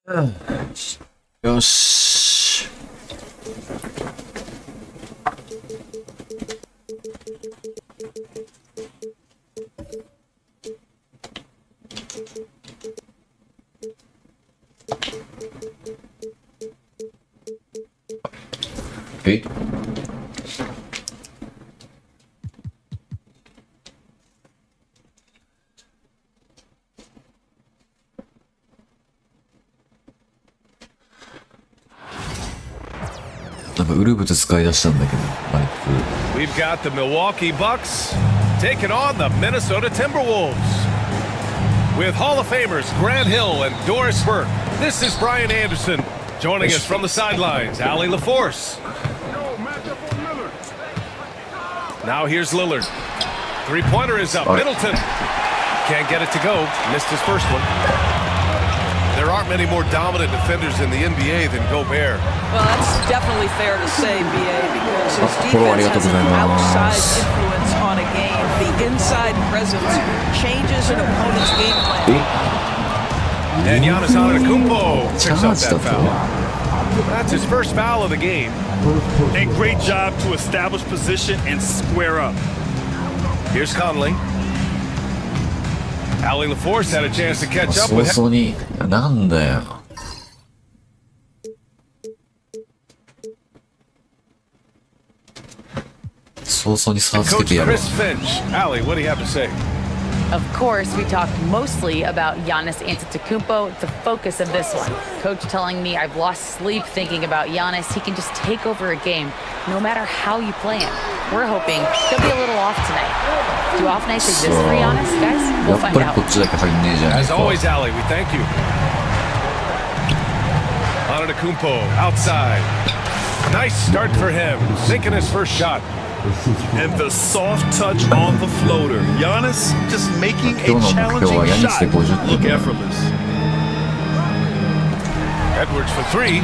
うん、よし。え、なんかウルブツ使い出したんだけど、マイク。We've got the Milwaukee Bucks taking on the Minnesota Timberwolves. With Hall of Famers Grant Hill and Doris Burke, this is Brian Anderson. Joining us from the sidelines, Allie LaForce. Now here's Lillard. Three-pointer is up. Middleton can't get it to go. Missed his first one. There aren't many more dominant defenders in the NBA than Gobert. Well, that's definitely fair to say, BA, because his defense has an outsized influence on a game. The inside presence changes an opponent's game plan. And Giannis Antetokounmpo picks up that foul. That's his first foul of the game. A great job to establish position and square up. Here's Conley. Allie LaForce had a chance to catch up with him. 早々に、なんだよ。早々に差をつけてやる。 Chris Finch. Allie, what do you have to say? Of course, we talked mostly about Giannis Antetokounmpo, the focus of this one. Coach telling me I've lost sleep thinking about Giannis. He can just take over a game, no matter how you play him. We're hoping he'll be a little off tonight. Do off nights exist for Giannis, guys? We'll find out. As always, Allie, we thank you. Antetokounmpo outside. Nice start for him, sinking his first shot. And the soft touch on the floater. Giannis just making a challenging shot look effortless. Edwards for three.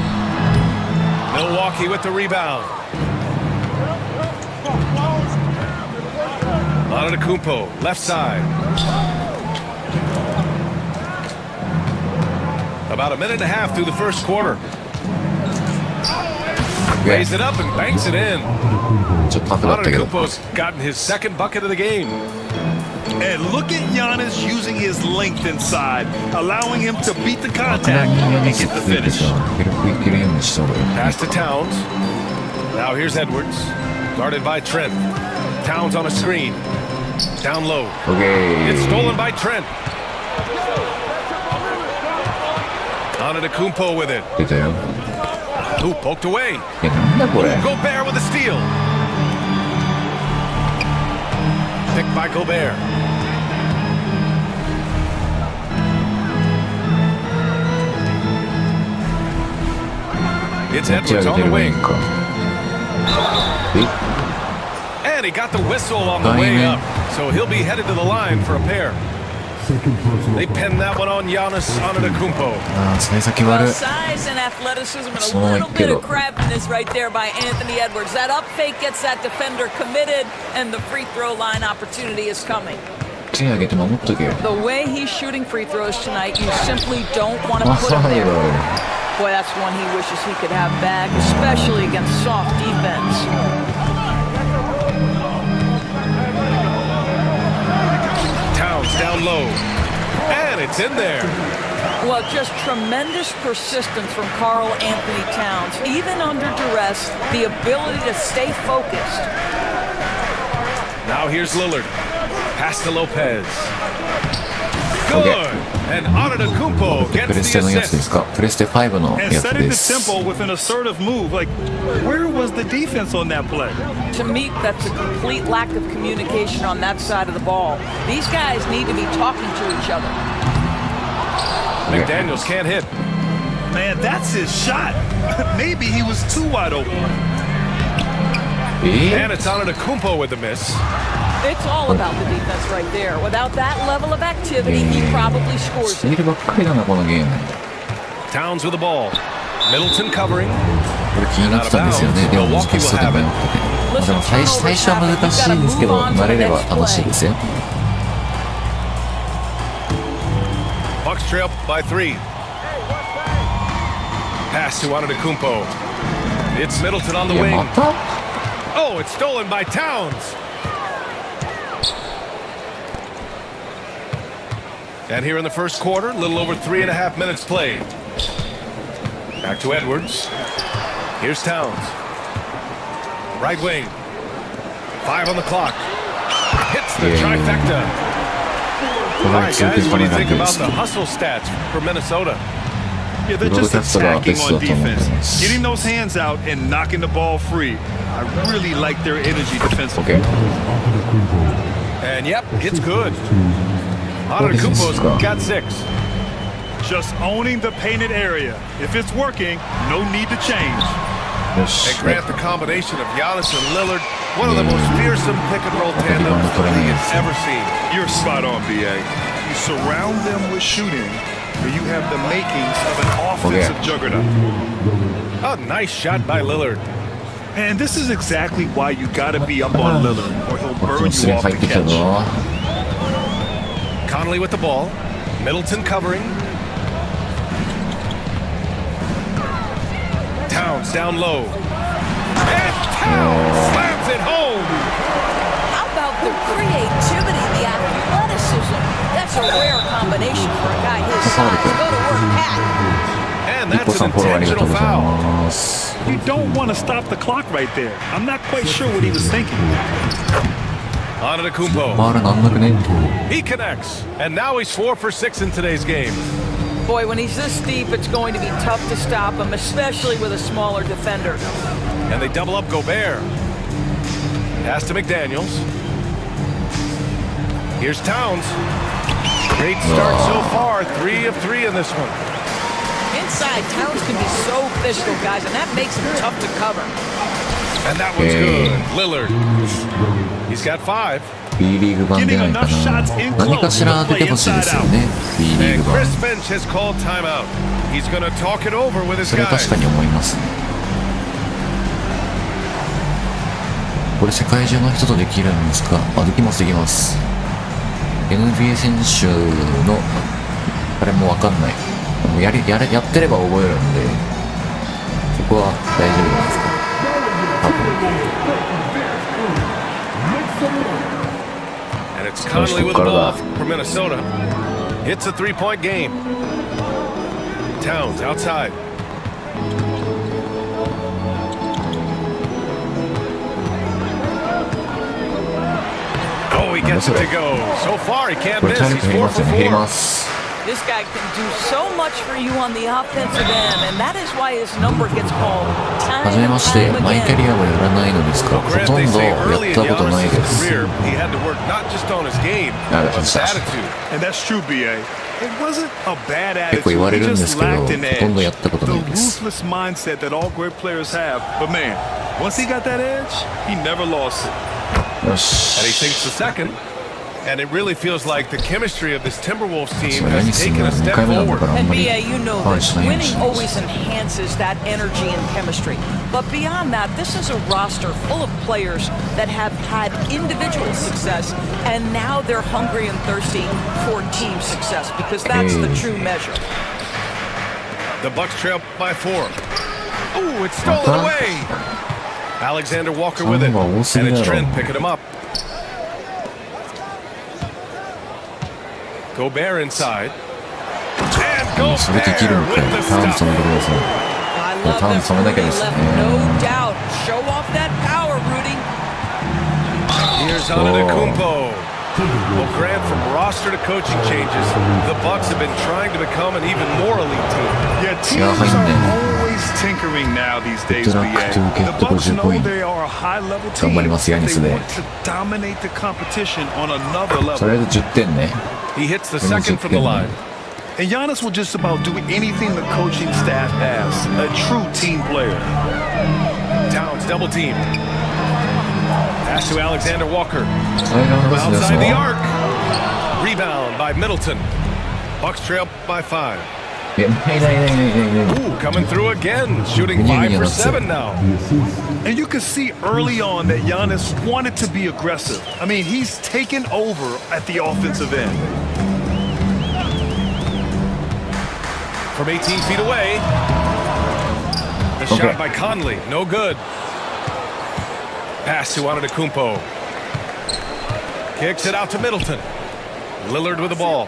Milwaukee with the rebound. Antetokounmpo, left side. About a minute and a half through the first quarter. Raise it up and banks it in. Antetokounmpo's gotten his second bucket of the game. And look at Giannis using his length inside, allowing him to beat the contact and get the finish. Pass to Towns. Now here's Edwards, guarded by Trent. Towns on a screen. Down low. It's stolen by Trent. Antetokounmpo with it. Ooh, poked away. Gobert with a steal. Picked by Gobert. It's Edwards on the wing. And he got the whistle on the way up, so he'll be headed to the line for a pair. They pinned that one on Giannis Antetokounmpo. Well, size and athleticism and a little bit of craftiness right there by Anthony Edwards. That up fake gets that defender committed, and the free throw line opportunity is coming. The way he's shooting free throws tonight, you simply don't want to put him there. Boy, that's one he wishes he could have back, especially against soft defense. Towns down low, and it's in there. Well, just tremendous persistence from Karl Anthony Towns. Even under duress, the ability to stay focused. Now here's Lillard. Pass to Lopez. Good. And Antetokounmpo gets the assist. And setting the tempo with an assertive move. Like, where was the defense on that play? To me, that's a complete lack of communication on that side of the ball. These guys need to be talking to each other. McDaniels can't hit. Man, that's his shot. Maybe he was too wide open. And it's Antetokounmpo with the miss. It's all about the defense right there. Without that level of activity, he probably scores it. Towns with the ball. Middleton covering. これ気になってたんですよね。でも難しそうで迷ってて。でも最初は難しいんですけど、慣れれば楽しいですよ。Bucks trail by 3. Pass to Antetokounmpo. It's Middleton on the wing. Oh, it's stolen by Towns. And here in the first quarter, a little over 3.5 minutes played. Back to Edwards. Here's Towns. Right wing. 5 on the clock. Hits the trifecta. All right, guys, what do you think about the hustle stats for Minnesota? Yeah, they're just attacking on defense. Getting those hands out and knocking the ball free. I really like their energy defensively. Okay. And yep, it's good. Antetokounmpo's got 6. Just owning the painted area. If it's working, no need to change. And Grant, the combination of Giannis and Lillard, one of the most fearsome pick-and-roll tandems the league has ever seen. You're spot on, B.A. You surround them with shooting, and you have the makings of an offensive juggernaut. A nice shot by Lillard. And this is exactly why you got to be up on Lillard, or he'll burn you off the catch. Conley with the ball. Middleton covering. Towns down low. And Towns slams it home. How about the creativity, the athleticism? That's a rare combination for a guy his size. Go to work, Cat. And that's an intentional foul. You don't want to stop the clock right there. I'm not quite sure what he was thinking. Antetokounmpo. He connects. And now he's 4 for 6 in today's game. Boy, when he's this deep, it's going to be tough to stop him, especially with a smaller defender. And they double up Gobert. Pass to McDaniels. Here's Towns. Great start so far. 3 of 3 in this one. Inside, Towns can be so physical, guys, and that makes him tough to cover. And that one's good. Lillard. He's got 5. B リーグ版でないかな。何かしら出てほしいですよね。B リー And グ版。 Chris Finch has called timeout. He's going to talk it over with his それは guys. 確かに思います。これ世界中の人とできるんですか？あ、できますできます。NBA 選手のあれもわかんない。もうやってれば覚えるんで、そこは大丈夫なんですか？多分。And it's Conley with the ball for Minnesota. It's a 3-point game. Towns outside. Oh, he gets it to go. So far, he can't miss. He's 4 for 4. This guy can do so much for you on the offensive end, and that is why his number gets called time はじめまして、 and マイキャ again. リアはやらないのですか？ほ Grant, と they んど say や early っ in たことないで Giannis' す。 career, he had to work not just on his game, but his attitude. And that's true, B.A. It wasn't a bad 結構言われ attitude. るん He です just けど、 lacked an ほとんどや edge. ったことな The いです。 ruthless mindset that all great players have. But man, once he got that edge, he never lost it. よ And he し。 takes the second. And it really feels like the chemistry of this Timberwolves team それヤニ has ス taken が a 2 step 回目なんだ forward. からあん And まり BA, you know 感 this. じないんで Winning す。 always enhances that energy and chemistry. But beyond that, this is a roster full of players that have had individual success, and now they're hungry and thirsty for team success because that's the true measure. The Bucks trail by 4. Oh, it's stolen away. Alexander Walker with it. And it's Trent picking him up. Gobert inside. And それできるん Gobert かい。 with the ターン止 stop. めてください。 I love Tom, that some of that Rudy guys, left yeah. no doubt. Show off that power, Rudy. Here's Antetokounmpo. Well, Grant, from roster to coaching changes, the Bucks have been trying to become an even more elite team. Yeah, teams are always tinkering now these days, B.A. The Bucks know they are a high-level team. They want to dominate the competition on another とり level. あえず10点ね。 He hits the second from the line. And Giannis will just about do anything the coaching staff asks. A true team player. Towns double team. Pass to Alexander Walker. 大量の From パスです outside the よ。 arc. Rebound by Middleton. Bucks trail by 5. いや、ないないないないないない。 Ooh, coming through again. Shooting 5 for 7 now. And you could see early on that Giannis wanted to be aggressive. I mean, he's taken over at the offensive end. From 18 feet away. a shot by Conley. No good. Pass to Antetokounmpo. Kicks it out to Middleton. Lillard with the ball.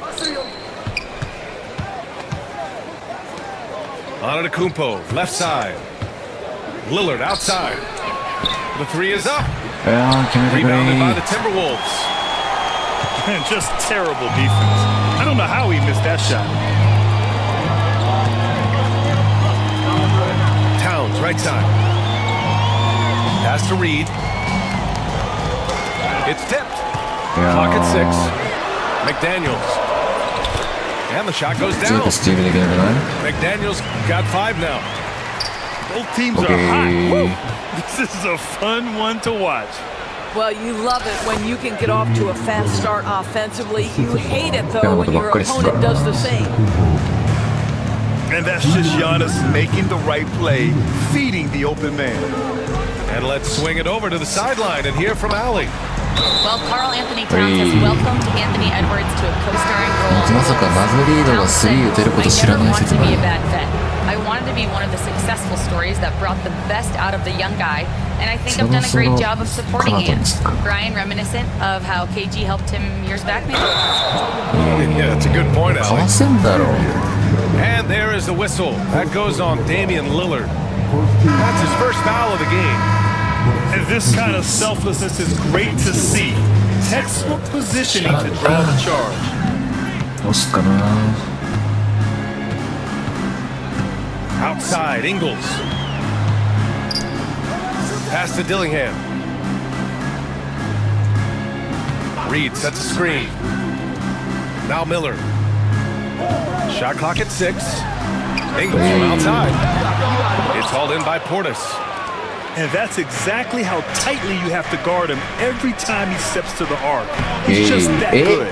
Antetokounmpo, left side. Lillard outside. The three is up. Rebounded by the Timberwolves. Man, just terrible defense. I don't know how he missed that shot. Towns, right side. Pass to Reed. It's tipped. Clock at 6. McDaniels. And the shot goes down. McDaniels got 5 now. Both teams are hot. Woo. This is a fun one to watch. Well, you love it when you can get off to a fast start offensively. You hate it, though, when your opponent does the same. And that's just Giannis making the right play, feeding the open man. And let's swing it over to the sideline and hear from Allie. Well, Karl Anthony Towns has welcomed Anthony Edwards to a co-starring role. Towns said, I never wanted to be a bad fit. I wanted to be one of the successful stories that brought the best out of the young guy, and I think I've done a great job of supporting him. Brian, reminiscent of how KG helped him years back, maybe? Yeah, that's a good point, Allie. And there is the whistle. That goes on Damian Lillard. That's his first foul of the game. And this kind of selflessness is great to see. Textbook positioning to draw the charge. Outside, Ingles. Pass to Dillingham. Reed sets a screen. Now Miller. Shot clock at 6. Ingles from outside. It's hauled in by Portis. And that's exactly how tightly you have to guard him every time he steps to the arc. He's just that good.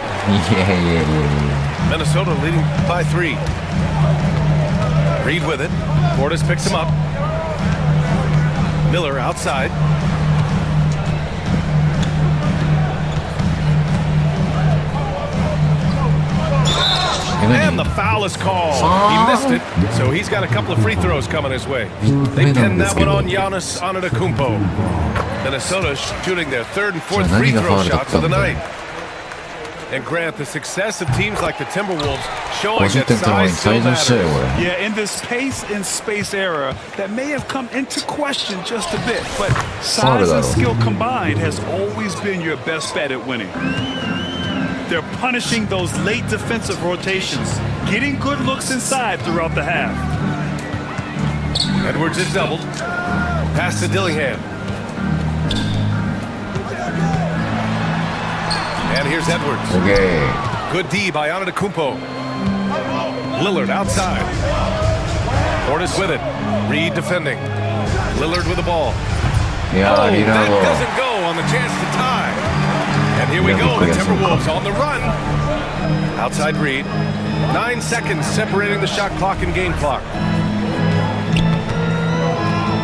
Minnesota leading by 3. Reed with it. Portis picks him up. Miller outside. And the foul is called. He missed it, so he's got a couple of free throws coming his way. They pinned that one on Giannis Antetokounmpo. Minnesota shooting their 3rd and 4th free throw shots of the night. And Grant, the success of teams like the Timberwolves showing that size still matters. Yeah, in this pace and space era, that may have come into question just a bit, but size and skill combined has always been your best bet at winning. They're punishing those late defensive rotations, getting good looks inside throughout the half. Edwards is doubled. Pass to Dillingham. And here's Edwards. Good D by Antetokounmpo. Lillard outside. Portis with it. Reed defending. Lillard with the ball. That doesn't go on the chance to tie. And here we go, the Timberwolves on the run. Outside Reed. 9 seconds separating the shot clock and game clock.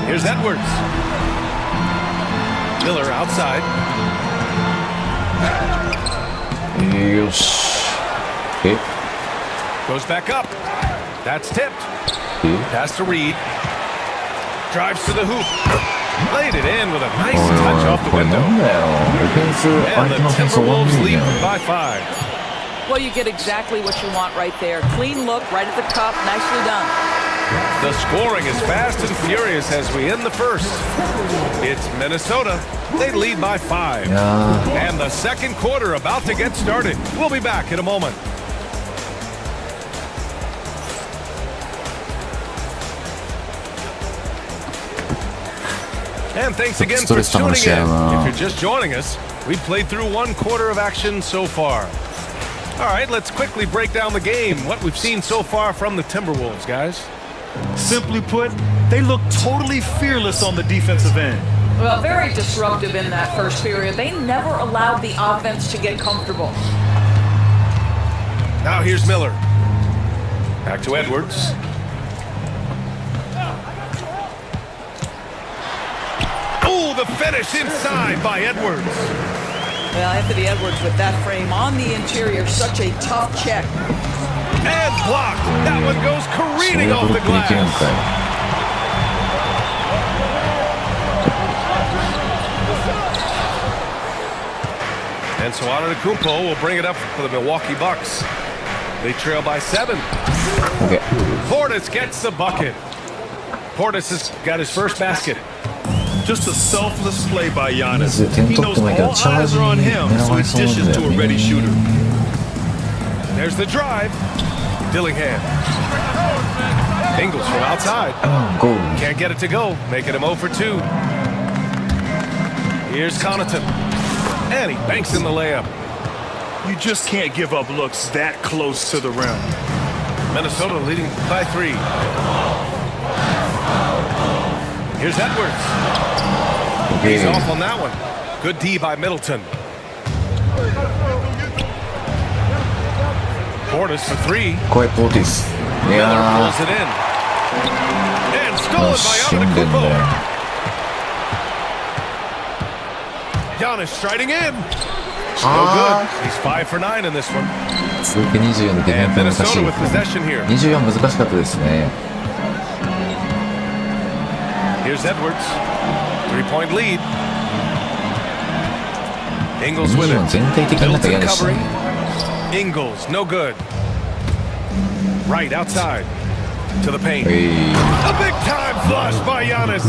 Here's Edwards. Miller outside. Goes back up. That's tipped. Pass to Reed. Drives to the hoop. Laid it in with a nice touch off the window. And the Timberwolves lead by 5. Well, you get exactly what you want right there. Clean look, right at the cup. Nicely done. The scoring is fast and furious as we end the first. It's Minnesota. They lead by 5. And the second quarter about to get started. We'll be back in a moment. And thanks again for tuning in. If you're just joining us, we've played through 1 quarter of action so far. All right, let's quickly break down the game, what we've seen so far from the Timberwolves, guys. Simply put, they look totally fearless on the defensive end. Well, very disruptive in that first period. They never allowed the offense to get comfortable. Now here's Miller. Back to Edwards. Oh, the finish inside by Edwards. Well, Anthony Edwards with that frame on the interior, such a tough check. And blocked. That one goes careening off the glass. And so Antetokounmpo will bring it up for the Milwaukee Bucks. They trail by 7. OK Portis gets the bucket. Portis has got his first basket. Just a selfless play by Giannis. 水点 He 取っ knows てもいいけど all チャー eyes ジ are on に him, 狙 so われ he そうなん dishes だ to よ a ready ね shooter. There's the drive. Dillingham. Ingles from outside. Go Can't get it to go, making him 0 for 2. Here's Connaughton. And he banks in the layup. You just can't give up looks that close to the rim. Minnesota leading by 3. Here's Edwards. He's off on that one. Good D by Middleton. Portis for 3. 来いポーティスい Miller や pulls it in. And ー stolen 死ん by でんだよ Antetokounmpo. Giannis striding in. No あ good. He's 5 for 9 in this one. ー続き24のディフェン And ス難し Minnesota い with possession here. 24難しかったですね Here's Edwards. 3-point lead. Ingles with 24 it. 全体的になんか嫌でしたね Ingles, no good. Right outside to the paint. えい A big time flush by Giannis.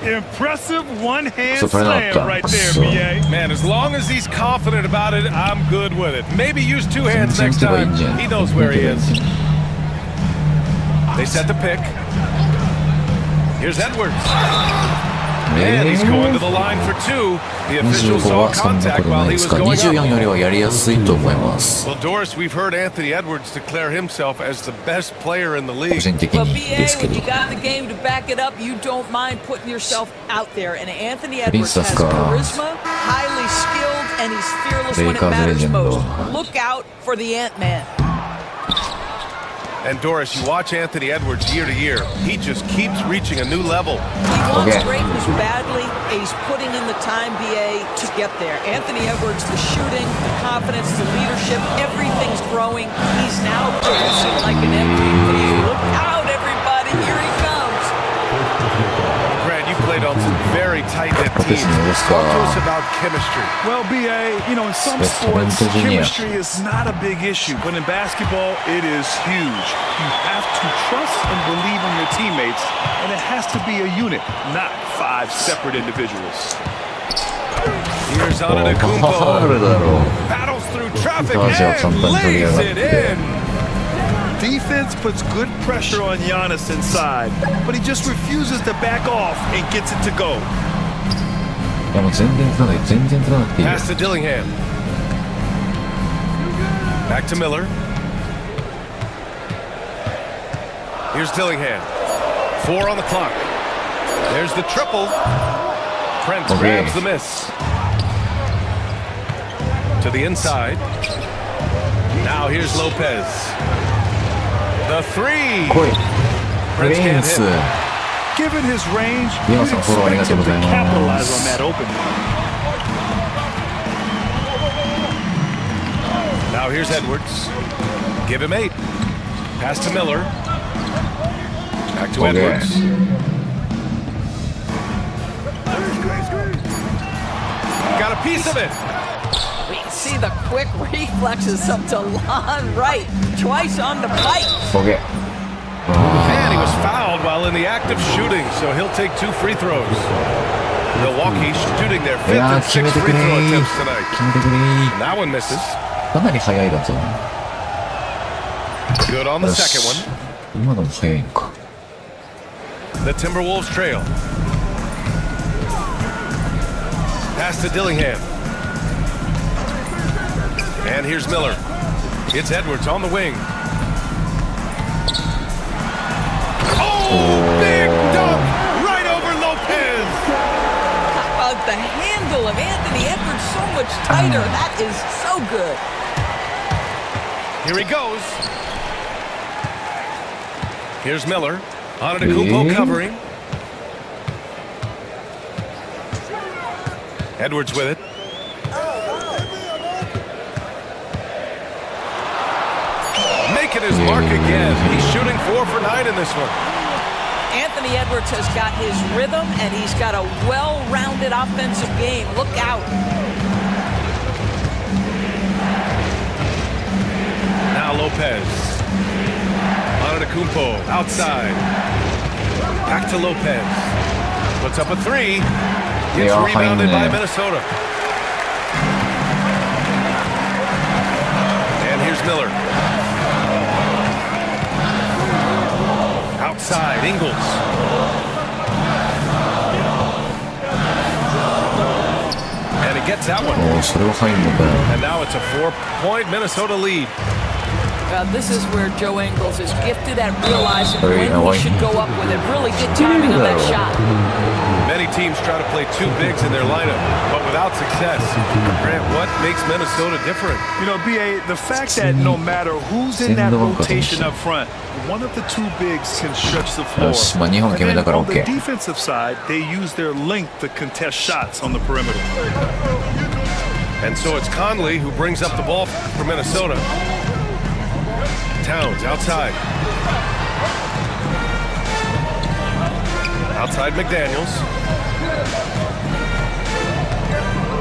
Impressive one-hand So turn it slam up. right there, So- BA. Man, as long as he's confident about it, I'm good with it. Maybe use 2 hands next time. He knows where he is. They set the pick. Here's Edwards. And he's going to the line for 2. The official 25 saw はそんな contact ことな while い he です was か going 24 up. よりはやりやすいと思います Well, Doris, we've heard Anthony Edwards declare himself as the best player in the 個 league. 人的 But に BA, ですけ when ど you got the game to back it up, you don't mind putting yourself out there. And Anthony Edwards Princess has ka. charisma, highly skilled, and he's fearless when it Lakers matters legend. most. Look out for the Ant-Man. And Doris, you watch Anthony Edwards year to year. He just keeps reaching a new level. He wants Okay. greatness badly, and he's putting in the time, BA, to get there. Anthony Edwards, the shooting, the confidence, the leadership, everything's growing. He's now producing like an MVP. Look out, everybody. Here he comes. Grant, you played on some very tight-knit teams. Business, Talk to us about chemistry. Well, BA, you know, in some Yes, sports, Engineer. chemistry is not a big issue, but in basketball, it is huge. You have to trust and believe in your teammates, and it has to be a unit, not 5 separate individuals. Here's ファウ Antetokounmpo. ルだろう Battles through traffic Because and of lays it in. Defense puts good pressure on Giannis inside, but he just refuses to back off and gets it to go. いやもう全然つらない全然つらなくていいよ Pass to Dillingham. Back to Miller. Here's Dillingham. 4 on the clock. There's the triple. Prince Okay. grabs the miss. To the inside. Now here's Lopez. The 3. 来い Prince プリン can't ス hit. Given his range, Yeah, you some follow, expect him to ありがとうございます capitalize on that opening. Now here's Edwards. Give him 8. Pass to Miller. Back to Okay. Edwards. Got a piece of it. We can see the quick reflexes of DeLon Wright. Twice on the pike. OK And he was fouled while in the act of shooting, so he'll take 2 free throws. Milwaukee shooting their 5th いや and ー決め 6th て free くれ throw ー attempts tonight. 決めてくれー That one misses. かなり早いだぞ Good on the よし second one. 今のも早いのか The Timberwolves trail. Pass to Dillingham. And here's Miller. It's Edwards on the wing. Oh, big dunk right over Lopez. How about the handle of Anthony Edwards so much tighter? That is so good. Here he goes. Here's Miller. Antetokounmpo covering. Edwards with it. Making his mark again. He's shooting 4 for 9 in this one. Anthony Edwards has got his rhythm, and he's got a well-rounded offensive game. Look out. Now Lopez. Antetokounmpo outside. Back to Lopez. Puts up a three. Gets rebounded by Minnesota. And here's Miller. Outside, Ingles. And he gets that one. And now it's a 4-point Minnesota lead. This is where Joe Ingles is gifted at realizing when he should go up with it. Really good timing on that shot. Many teams try to play two bigs in their lineup, but without success. Grant, what makes Minnesota different? You know, B.A., the fact that no matter who's in that rotation up front, one of the two bigs can stretch the floor. And then on the defensive side, they use their length to contest shots on the perimeter. And so it's Conley who brings up the ball for Minnesota. Towns outside. Outside McDaniels.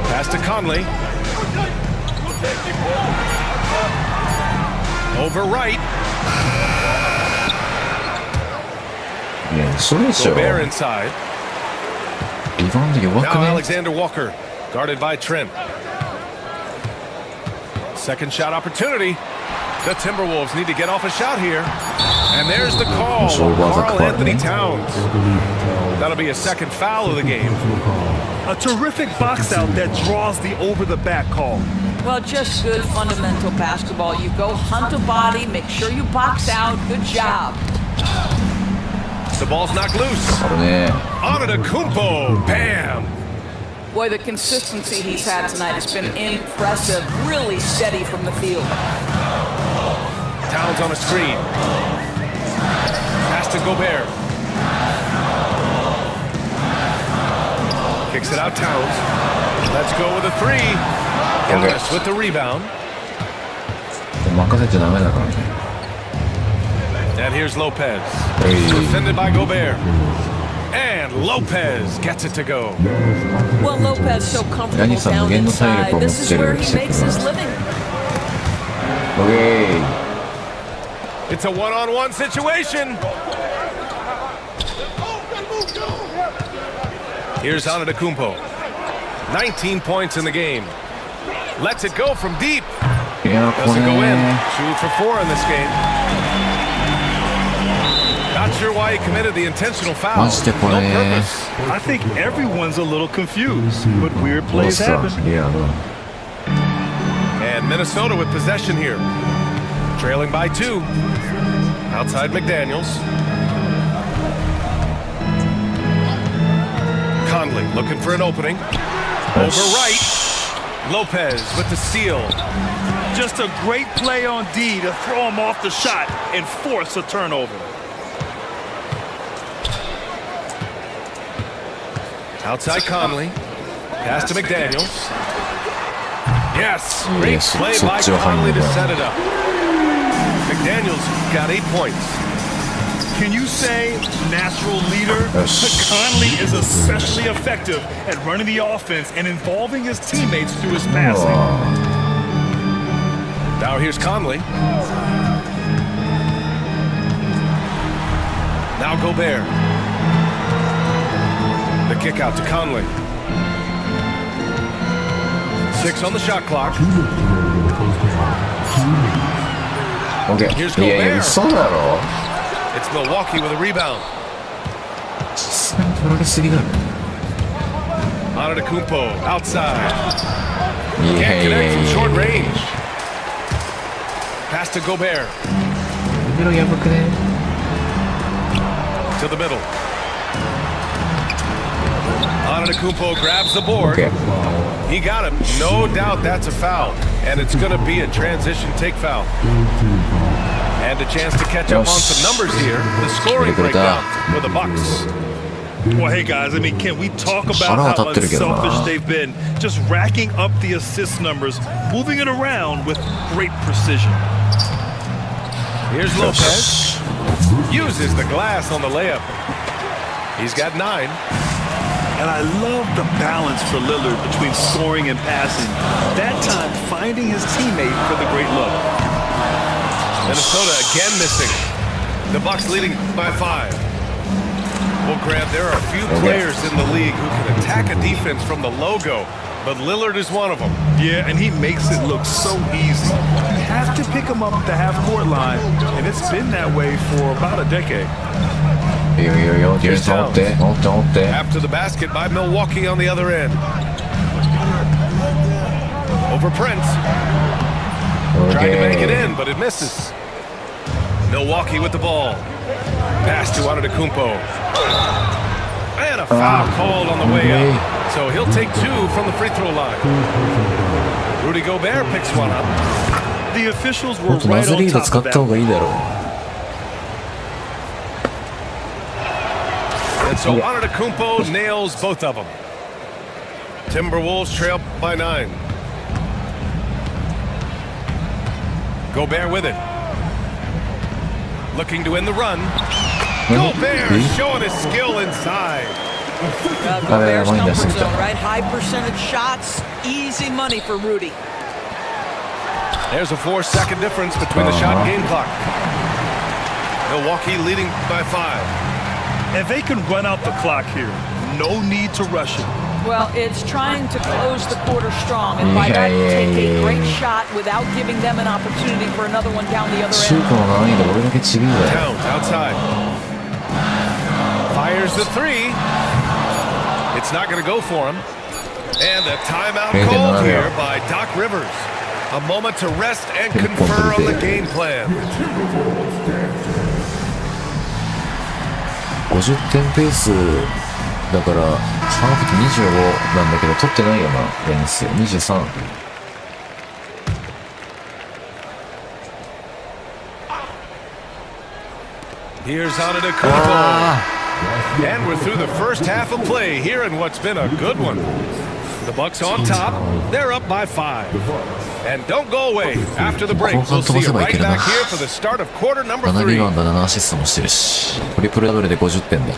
Pass to Conley. Over right. Gobert inside. Now Alexander Walker, guarded by Trent. Second shot opportunity. The Timberwolves need to get off a shot here. And there's the call. Karl Anthony Towns. That'll be a second foul of the game. A terrific box out that draws the over-the-back call. Well, just good fundamental basketball. You go hunt a body, make sure you box out. Good job. The ball's knocked loose. Antetokounmpo. Bam. Boy, the consistency he's had tonight has been impressive. Really steady from the field. Towns on a screen. Pass to Gobert. Kicks it out, Towns. Let's go with a three. Giannis with the rebound. And here's Lopez. Defended by Gobert. And Lopez gets it to go. Well, Lopez so comfortable down inside. This is where he makes his living. It's a one-on-one situation. Here's Antetokounmpo. 19 points in the game. Lets it go from deep. Doesn't go in. 2 for 4 in this game. Not sure why he committed the intentional foul. No purpose. I think everyone's a little confused, but weird plays happen. And Minnesota with possession here. Trailing by 2. Outside McDaniels. Conley looking for an opening. Over right. Lopez with the steal. Just a great play on D to throw him off the shot and force a turnover. Outside Conley. Pass to McDaniels. Yes, great play by Conley to set it up. McDaniels got 8 points. Can you say natural leader? Conley is especially effective at running the offense and involving his teammates through his passing. Now here's Conley. Now Gobert. The kick out to Conley. 6 on the shot clock. Here's Gobert. It's Milwaukee with a rebound. Antetokounmpo outside. Can't connect from short range. Pass to Gobert. To the middle. Antetokounmpo grabs the board. He got him. No doubt that's a foul. And it's going to be a transition take foul. And a chance to catch up on some numbers here. The scoring breakdown for the Bucks. Well, hey, guys, I mean, can we talk about how unselfish they've been? Just racking up the assist numbers, moving it around with great precision. Here's Lopez. Uses the glass on the layup. He's got 9. And I love the balance for Lillard between scoring and passing. That time, finding his teammate for the great look. Minnesota again missing. The Bucks leading by 5. Well, Grant, there are a few players in the league who can attack a defense from the logo, but Lillard is one of them. Yeah, and he makes it look so easy. You have to pick him up at the half-court line, and it's been that way for about a decade. Here's Towns. After the basket by Milwaukee on the other end. Over Prince. Trying to make it in, but it misses. Milwaukee with the ball. Pass to Antetokounmpo. And a foul called on the way up. So he'll take 2 from the free throw line. Rudy Gobert picks one up. The officials were right on top of that. And so Antetokounmpo nails both of them. Timberwolves trail by 9. Gobert with it. Looking to end the run. Gobert showing his skill inside. Gobert's comfort zone, right? High percentage shots, easy money for Rudy. There's a 4-second difference between the shot and game clock. Milwaukee leading by 5. And they can run out the clock here. No need to rush it. Well, it's trying to close the quarter strong, and by that, take a great shot without giving them an opportunity for another one down the other end. Towns outside. Fires the 3. It's not going to go for him. And a timeout called here by Doc Rivers. A moment to rest and confer on the game plan. 50点ペースだからハーフって25なんだけど取ってないよな。ヤニス23。Here's Antetokounmpo. And we're through the first half of play here in what's been a good one. The Bucks on top. They're up by 5. And don't go away. After the break, we'll see you right back here for the start of quarter number 7 リ 3. バウンド7アシストもしてるし、トリプルダブルで50点だ。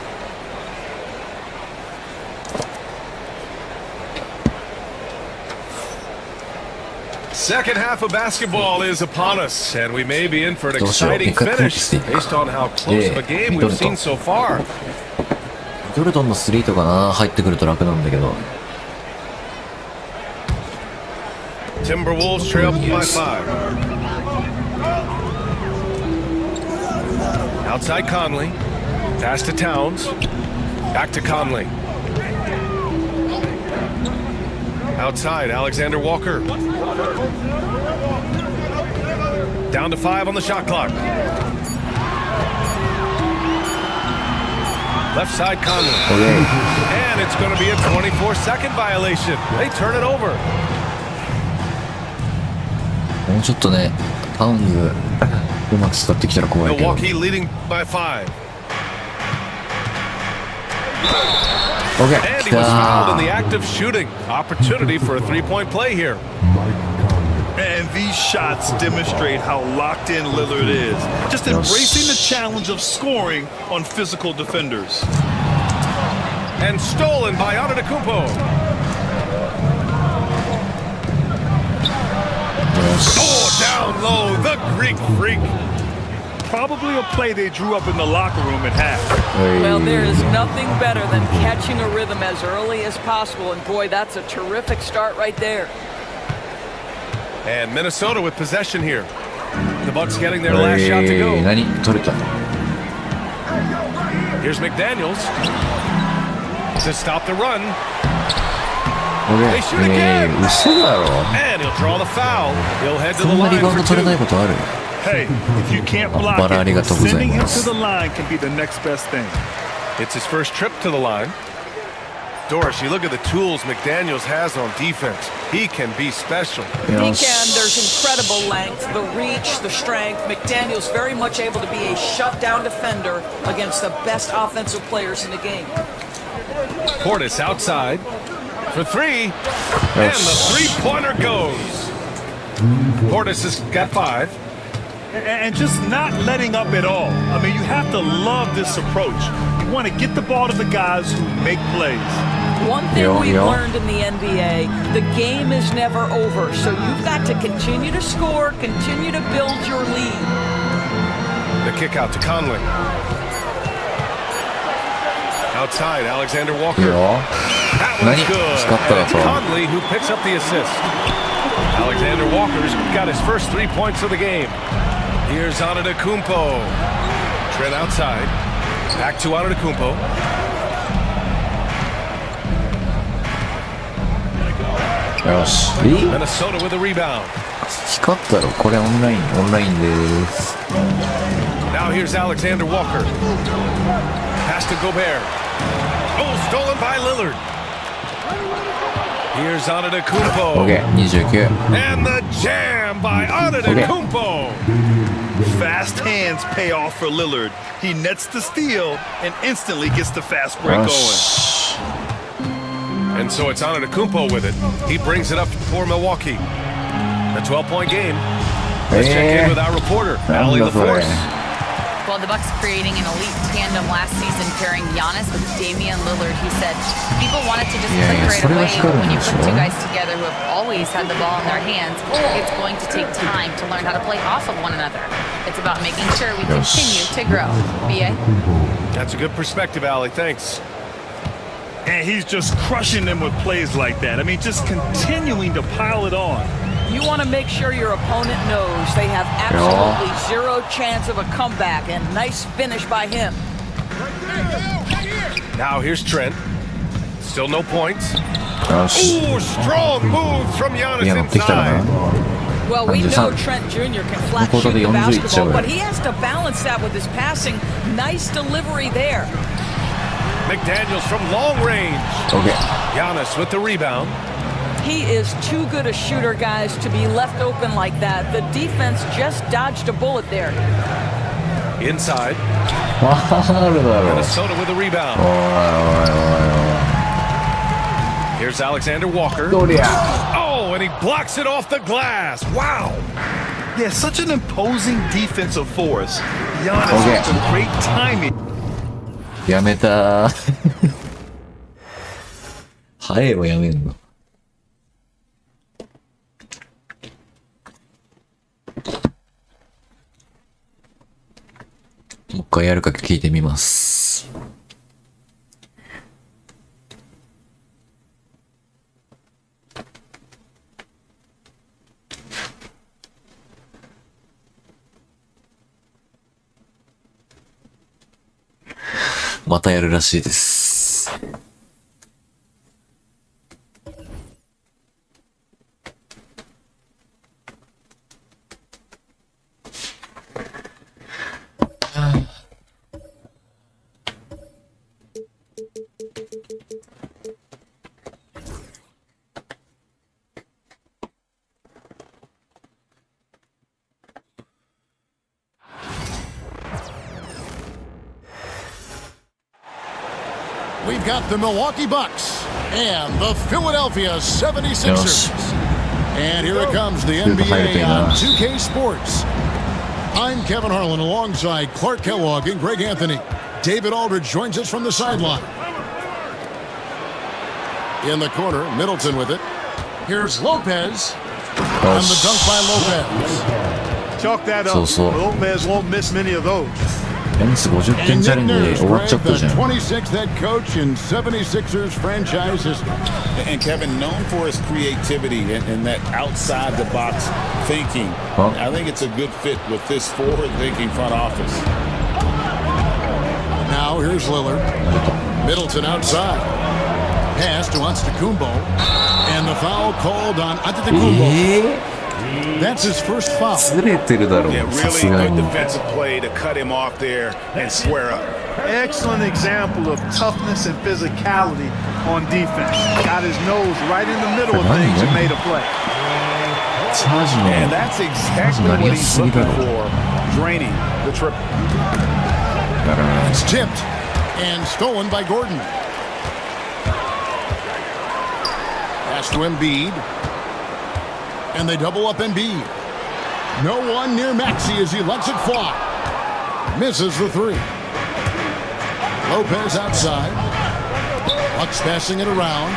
Second half of basketball is upon us, and we may be in for an exciting finish based on how close of a game we've seen so far. ミドルトンの3とかな、入ってくると楽なんだけど。Timberwolves trail by 5. Outside Conley. Pass to Towns. Back to Conley. Outside Alexander Walker. Down to 5 on the shot clock. Left side Conley. And it's going to be a 24-second violation. They turn it over. もうちょっとね、タウンズうまく使ってきたら怖いけど。 Milwaukee leading by 5. Okay. And he was fouled in the act of shooting. Opportunity for a 3-point play here. And these shots demonstrate how locked in Lillard is. Just embracing the challenge of scoring on physical defenders. And stolen by Antetokounmpo. Oh, down low, the Greek freak. Probably a play they drew up in the locker room at half. Well, there is nothing better than catching a rhythm as early as possible, and boy, that's a terrific start right there. And Minnesota with possession here. The Bucks getting their last shot to go. 何取れた。 Here's McDaniels to stop the run. They shoot again. 嘘だろ。 And he'll draw the foul. He'll head to そ the んなリ line バウン for ド取れない 2. ことある。 Hey, if you can't block it, sending him to the line can be the next best thing. It's his first trip to the line. Doris, you look at the tools McDaniels has on defense. He can be special. He can. There's incredible length, the reach, the strength. McDaniel's very much able to be a shutdown defender against the best offensive players in the game. Portis outside for 3. And the three-pointer goes. Portis has got 5. And just not letting up at all. I mean, you have to love this approach. You want to get the ball to the guys who make plays. One thing we've learned in the NBA, the game is never over. So you've got to continue to score, continue to build your lead. The kick out to Conley. Outside, Alexander Walker. That was good. It's Conley who picks up the assist. Alexander Walker's got his first 3 points of the game. Here's Antetokounmpo. Trent outside. Back to Antetokounmpo. Minnesota with a rebound. 光ったろ、これオンラインです。Now here's Alexander Walker. Pass to Gobert. Oh, stolen by Lillard. Here's Antetokounmpo. OK、29。And the jam by Antetokounmpo. Fast hands pay off for Lillard. He nets the steal and instantly gets the fast break going. And so it's Antetokounmpo with it. He brings it up for Milwaukee. A 12-point game. Let's check in with our reporter, Allie LaForce. Well, the Bucks creating an elite tandem last season pairing Giannis with Damian Lillard. He said people wanted to just click right away, but when you put two guys together who have always had the ball in their hands, it's going to take time to learn how to play off of one another. It's about making sure we continue to grow. B.A.? That's a good perspective, Allie. Thanks. And he's just crushing them with plays like that. I mean, just continuing to pile it on. You want to make sure your opponent knows they have absolutely zero chance of a comeback, and nice finish by him. Now here's Trent. Still no points. Ooh, strong moves from Giannis inside. Well, we know Trent Jr. can flat shoot the basketball, but he has to balance that with his passing. Nice delivery there. McDaniels from long range. Okay. Giannis with the rebound. He is too good a shooter, guys, to be left open like that. The defense just dodged a bullet there. Inside. Minnesota with the rebound. Here's Alexander Walker. Oh, and he blocks it off the glass. Wow. Yeah, such an imposing defensive force. Giannis with some great timing. やめた早いわやめんの。もう一回やるか聞いてみます。またやるらしいです。We've got the Milwaukee Bucks and the Philadelphia 76ers. And here it comes, the NBA on 2K Sports. I'm Kevin Harlan alongside Clark Kellogg and Greg Anthony. David Aldridge joins us from the sideline. In the corner, Middleton with it. Here's Lopez. And the dunk by Lopez. Chalk that up. Lopez won't miss many of those. ヤニス50点チャレンジで終わっちゃったじゃん。 26th head coach in 76ers franchise history. And Kevin, known for his creativity and that outside the box thinking. I think it's a good fit with this forward-thinking front office. Now here's Lillard. Middleton outside. Pass to Antetokounmpo. And the foul called on Antetokounmpo. That's his first foul. Yeah, really good defensive play to cut him off there and square up. Excellent example of toughness and physicality on defense. Got his nose right in the middle of things and made a play. And that's exactly what he's looking for, draining the triple. It's tipped and stolen by Gordon. Pass to Embiid. And they double up Embiid. No one near Maxey as he lets it fly. Misses the three. Lopez outside. Bucks passing it around.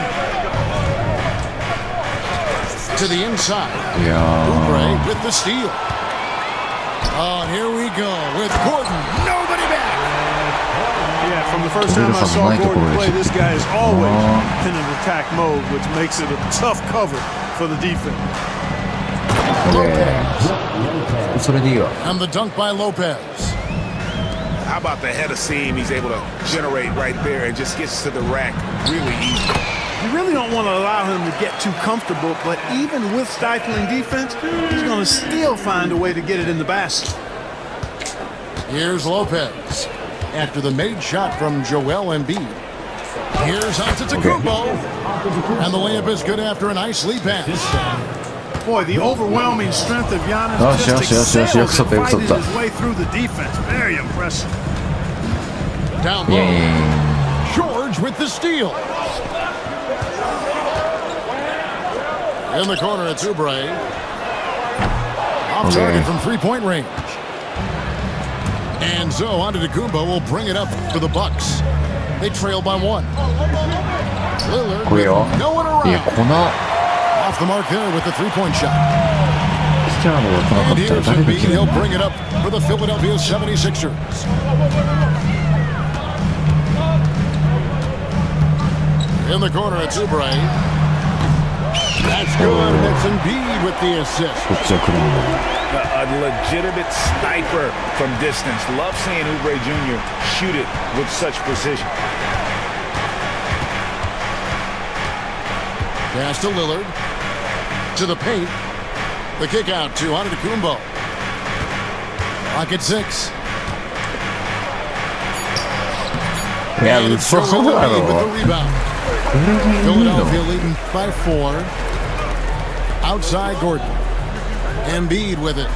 To the inside. Oubre with the steal. Oh, and here we go with Gordon. Nobody back. Yeah, from the first time I saw Gordon play, this guy is always in an attack mode, which makes it a tough cover for the defense. And the dunk by Lopez. How about the head of seam he's able to generate right there and just gets to the rack really easy. You really don't want to allow him to get too comfortable, but even with stifling defense, he's going to still find a way to get it in the basket. Here's Lopez after the made shot from Joel Embiid. Here's Antetokounmpo, and the layup is good after a nice lead pass. Boy, the overwhelming strength of Giannis just excels at fighting his way through the defense. Very impressive. Down low, George with the steal. In the corner, it's Oubre. Off target from three-point range. And so Antetokounmpo will bring it up for the Bucks. They trail by one. Lillard with no one around. Off the mark there with the three-point shot. And here's Embiid. He'll bring it up for the Philadelphia 76ers. In the corner, it's Oubre. That's good, and it's Embiid with the assist. A legitimate sniper from distance. Love seeing Oubre Jr. shoot it with such precision. Pass to Lillard. To the paint. The kick out to Antetokounmpo. Clock at 6. And it's Joel Embiid with the rebound. Philadelphia leading by 4. Outside Gordon. Embiid with it.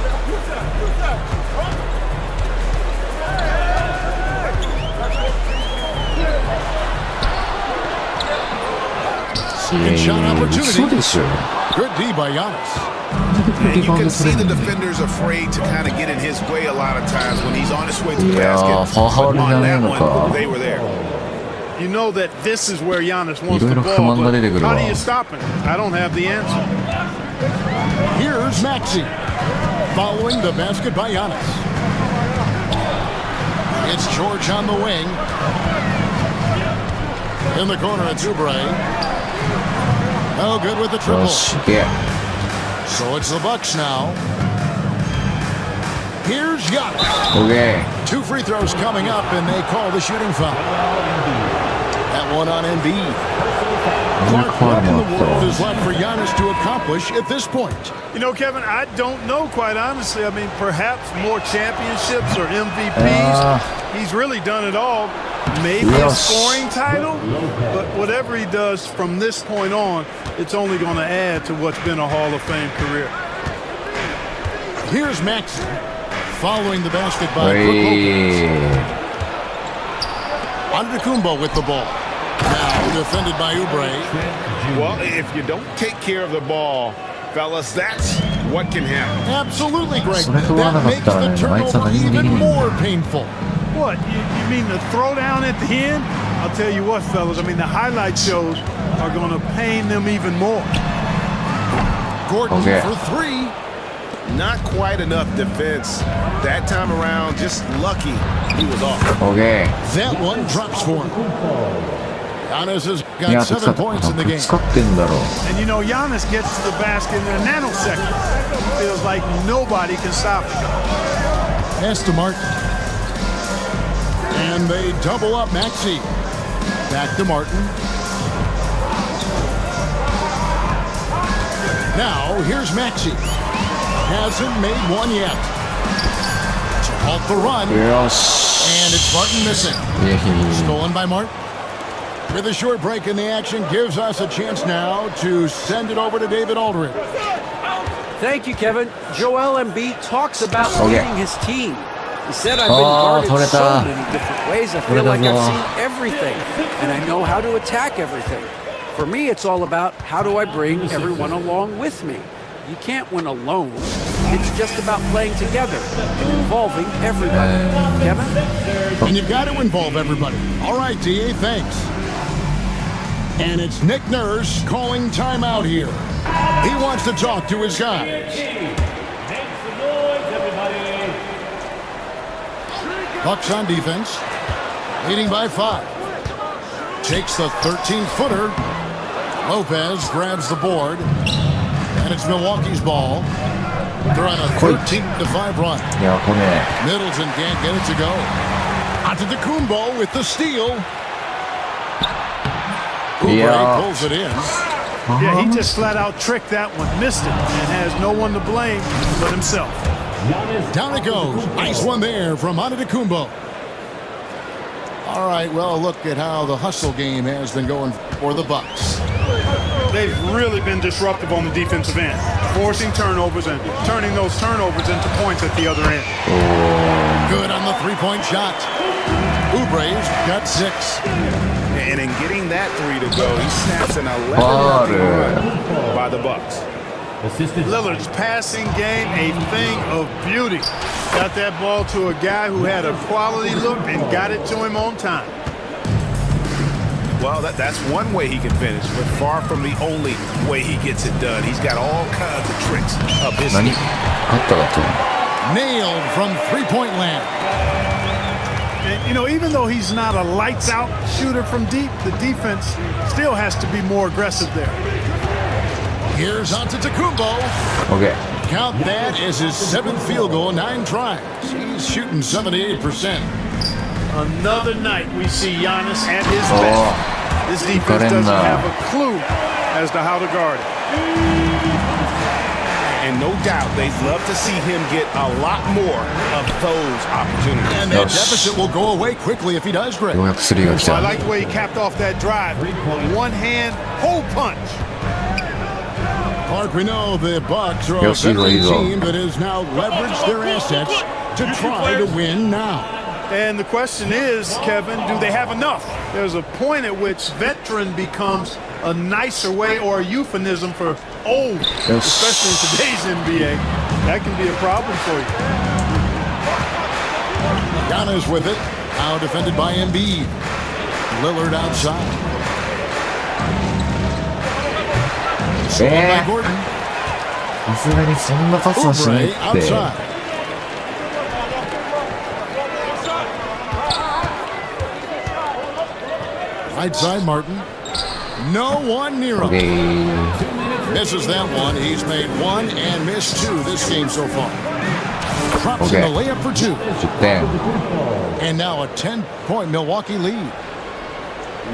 Second shot opportunity. Good D by Giannis. And you can see the defenders afraid to kind of get in his way a lot of times when he's on his way to the basket. But on that one, they were there. You know that this is where Giannis wants the ball, but how do you stop him? I don't have the answer. Here's Maxey, following the basket by Giannis. It's George on the wing. In the corner, it's Oubre. Oh, good with the triple. So it's the Bucks now. Here's Giannis. 2 free throws coming up, and they call the shooting foul. That one on Embiid. Clark, what in the world is left for Giannis to accomplish at this point? You know, Kevin, I don't know, quite honestly. I mean, perhaps more championships or MVPs. He's really done it all. Maybe a scoring title, but whatever he does from this point on, it's only going to add to what's been a Hall of Fame career. Here's Maxey, following the basket by Lopez. Antetokounmpo with the ball. Now defended by Oubre. Well, if you don't take care of the ball, fellas, that's what can happen. Absolutely, Greg. That makes the turnover even more painful. What? You mean the throwdown at the end? I'll tell you what, fellas. I mean, the highlight shows are going to pain them even more. Gordon for 3. Not quite enough defense. That time around, just lucky he was off. That one drops for him. Giannis has got 7 points in the game. And you know, Giannis gets to the basket in a nanosecond. It feels like nobody can stop him. Pass to Martin. And they double up Maxey. Back to Martin. Now, here's Maxey. Hasn't made one yet. To halt the run. And it's Martin missing. Stolen by Martin. With a short break in the action, gives us a chance now to send it over to David Aldridge. Thank you, Kevin. Joel Embiid talks about leading his team. He said, I've been guarded so many different ways. I feel like I've seen everything, and I know how to attack everything. For me, it's all about how do I bring everyone along with me. You can't win alone. It's just about playing together and involving everybody. Kevin? And you've got to involve everybody. All right, D.A., thanks. And it's Nick Nurse calling timeout here. He wants to talk to his guys. Bucks on defense, leading by 5. Takes the 13-footer. Lopez grabs the board, and it's Milwaukee's ball. They're on a 13-5 run. Middleton can't get it to go. Antetokounmpo with the steal. Oubre pulls it in. Yeah, he just flat out tricked that one, missed it, and has no one to blame but himself. Down it goes. Nice one there from Antetokounmpo. All right, well, look at how the hustle game has been going for the Bucks. They've really been disruptive on the defensive end, forcing turnovers and turning those turnovers into points at the other end. Good on the three-point shot. Oubre's got 6. And in getting that 3 to go, he snaps an 11-0 run by the Bucks. Lillard's passing game, a thing of beauty. Got that ball to a guy who had a quality look and got it to him on time. Well, that's one way he can finish, but far from the only way he gets it done. He's got all kinds of tricks up his sleeve. Nailed from three-point land. And, you know, even though he's not a lights-out shooter from deep, the defense still has to be more aggressive there. Here's Antetokounmpo. Okay. Count that as his 7th field goal, 9 tries. He's shooting 78%. Another night we see Giannis at his best. This defense doesn't have a clue as to how to guard it. And no doubt they'd love to see him get a lot more of those opportunities. And that deficit will go away quickly if he does, Greg. I like the way he capped off that drive. One-hand hole punch. Mark, we know the Bucks are a veteran team that has now leveraged their assets to try to win now. And the question is, Kevin, do they have enough? There's a point at which veteran becomes a nicer way or a euphemism for old, especially in today's NBA. That can be a problem for you. Giannis with it. Now defended by Embiid. Lillard outside. By Gordon. Oubre outside. Right side, Martin. No one near him. Misses that one. He's made 1 and missed 2 this game so far. Drops in the layup for 2. And now a 10-point Milwaukee lead.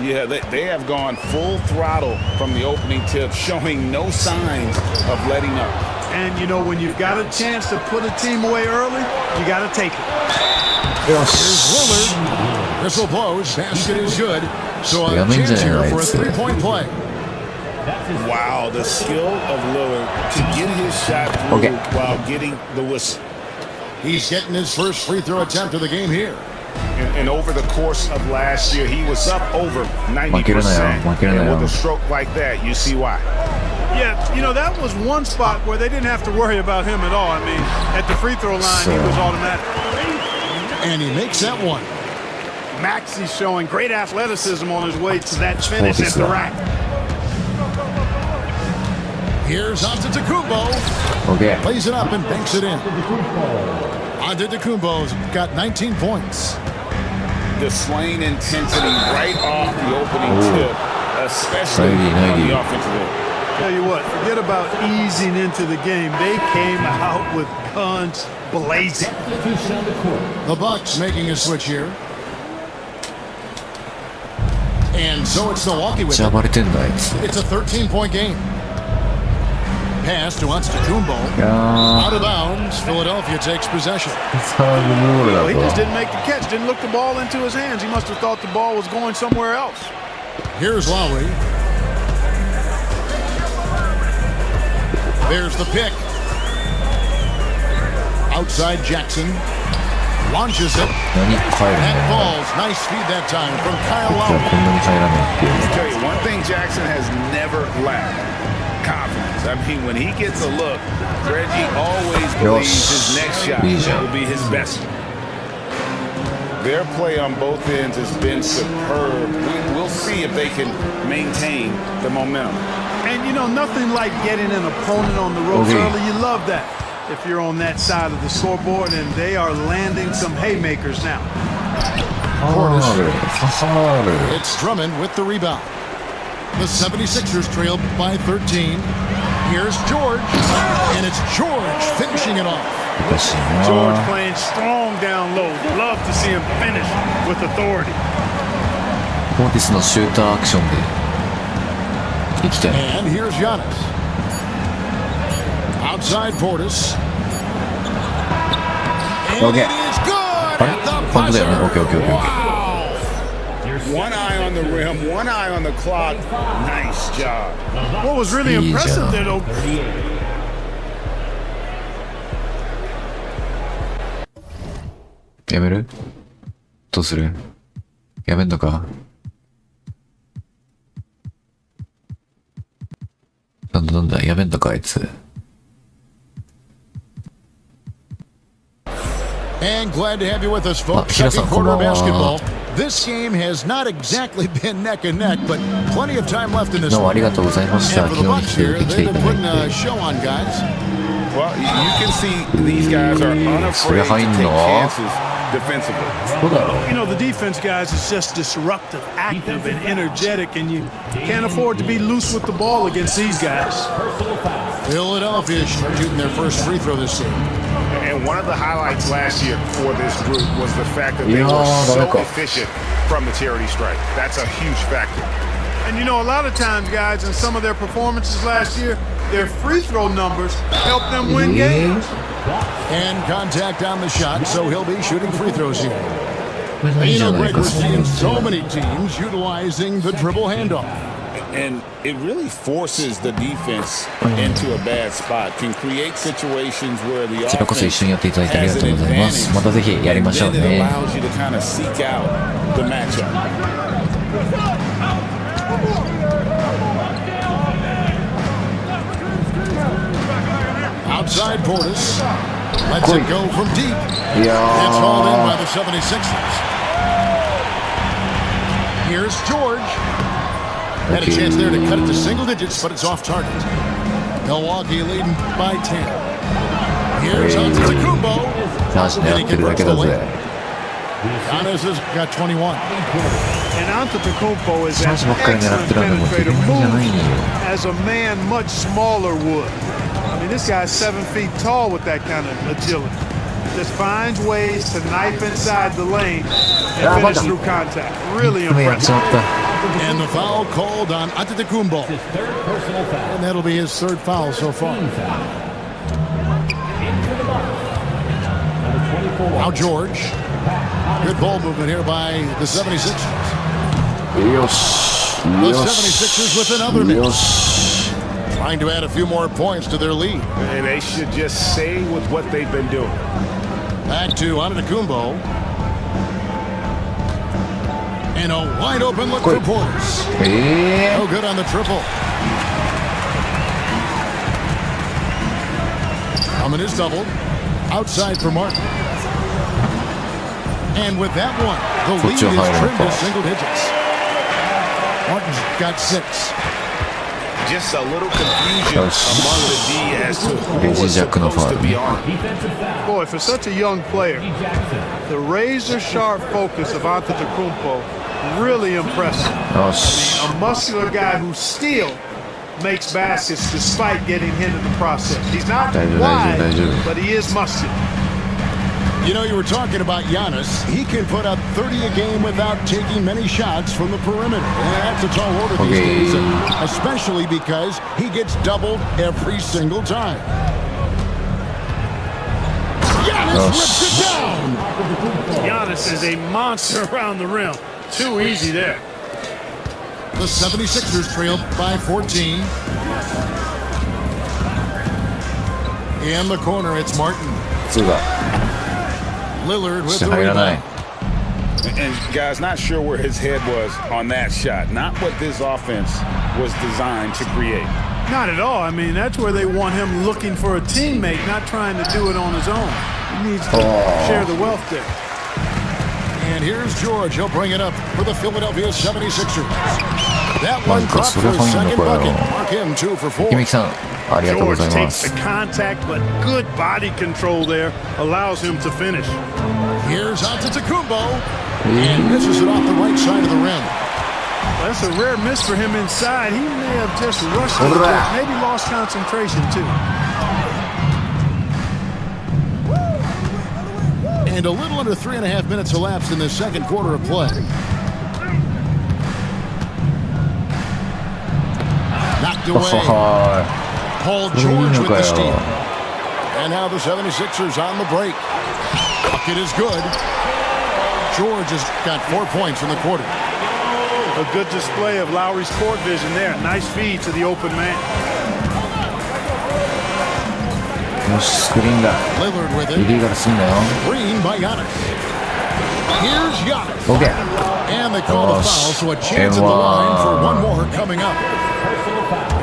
Yeah, they have gone full throttle from the opening tip, showing no signs of letting up. And, you know, when you've got a chance to put a team away early, you got to take it. Here's Lillard. Whistle blows. Basket is good. So a chance here for a 3-point play. Wow, the skill of Lillard to get his shot through while getting the whistle. He's getting his first free throw attempt of the game here. And over the course of last year, he was up over 90%. And with a stroke like that, you see why. Yeah, you know, that was one spot where they didn't have to worry about him at all. I mean, at the free throw line, he was automatic. And he makes that one. Maxi's showing great athleticism on his way to that finish at the rack. Here's Antetokounmpo. Plays it up and banks it in. Antetokounmpo's got 19 points. The slaying intensity right off the opening tip, especially on the offensive end. Tell you what, forget about easing into the game. They came out with guns blazing. The Bucks making a switch here. And so it's Milwaukee with it. It's a 13-point game. Pass to Antetokounmpo. Out of bounds. Philadelphia takes possession. Well, he just didn't make the catch. Didn't look the ball into his hands. He must have thought the ball was going somewhere else. Here's Lowry. There's the pick. Outside Jackson. Launches it. That falls. Nice feed that time from Kyle Lowry. I'll tell you, one thing Jackson has never lacked. Confidence. I mean, when he gets a look, Reggie always believes his next shot will be his best. Their play on both ends has been superb. We'll see if they can maintain the momentum. And, you know, nothing like getting an opponent on the ropes early. You love that. if you're on that side of the scoreboard, and they are landing some haymakers now. It's Drummond with the rebound. The 76ers trail by 13. Here's George, and it's George finishing it off. George playing strong down low. Love to see him finish with authority. ポーティスのシューターアクションで行きたい。 And here's Giannis. Outside Portis. And it is good at the buzzer. Wow. One eye on the rim, one eye on the clock. Nice job. What was really impressive there, though. やめる？どうする？やめんのか？なんだやめんのかあいつ。 And glad to have you with us, folks. Second quarter basketball. This game has not exactly been neck and neck, but plenty of time left in this one. And for the Bucks here, they've been putting a show on, guys. Well, you can see these guys are unafraid to take chances defensively. You know, the defense, guys, is just disruptive, active, and energetic, and you can't afford to be loose with the ball against these guys. Philadelphia shooting their first free throw this year. And one of the highlights last year for this group was the fact that they were so efficient from the charity stripe. That's a huge factor. And you know, a lot of times, guys, in some of their performances last year, their free throw numbers helped them win games. And contact on the shot, so he'll be shooting free throws here. You know, Greg, we're seeing so many teams utilizing the dribble handoff. And it really forces the defense into a bad spot. Can create situations where the offense has an advantage, and then it allows you to kind of seek out the matchup. Outside Portis. Lets it go from deep. It's hauled in by the 76ers. Here's George. Had a chance there to cut it to single digits, but it's off target. Milwaukee leading by 10. Here's Antetokounmpo. And he converts the lane. Giannis has got 21. And Antetokounmpo is an excellent penetrator, moves as a man much smaller would. I mean, this guy's 7 feet tall with that kind of agility. Just finds ways to knife inside the lane and finish through contact. Really impressive. And the foul called on Antetokounmpo. And that'll be his third foul so far. Now George. Good ball movement here by the 76ers. The 76ers with another miss. Trying to add a few more points to their lead. And they should just stay with what they've been doing. Back to Antetokounmpo. And a wide open look for Portis. No good on the triple. Drummond is doubled. Outside for Martin. And with that one, the lead is trimmed to single digits. Martin's got 6. Just a little confusion among the D as to who was supposed to be on. Boy, for such a young player, the razor-sharp focus of Antetokounmpo really impressive. I mean, a muscular guy who still makes baskets despite getting hit in the process. He's not wide, but he is muscular. You know, you were talking about Giannis. He can put up 30 a game without taking many shots from the perimeter. And that's a tall order these days, especially because he gets doubled every single time. Giannis rips it down. Giannis is a monster around the rim. Too easy there. The 76ers trail by 14. In the corner, it's Martin. Lillard with the rebound. And guys, not sure where his head was on that shot. Not what this offense was designed to create. Not at all. I mean, that's where they want him looking for a teammate, not trying to do it on his own. He needs to share the wealth there. And here's George. He'll bring it up for the Philadelphia 76ers. That one dropped for his second bucket. Mark him 2 for 4. ありがとうご George ざいま takes す。 the contact, but good body control there allows him to finish. Here's Antetokounmpo. And misses it off the right side of the rim. That's a rare miss for him inside. He may have just rushed it, but maybe lost concentration too. And a little under 3.5 minutes elapsed in this second quarter of play. Knocked away. Paul George with the steal. And now the 76ers on the break. Bucket is good. George has got 4 points in the quarter. A good display of Lowry's court vision there. Nice feed to the open man. よし、スクリーンだ。 Lillard with リ it. リーからすんだよ。 Green by Giannis. Here's Giannis. OK。 And they call the foul, so a chance at the line for one more coming up.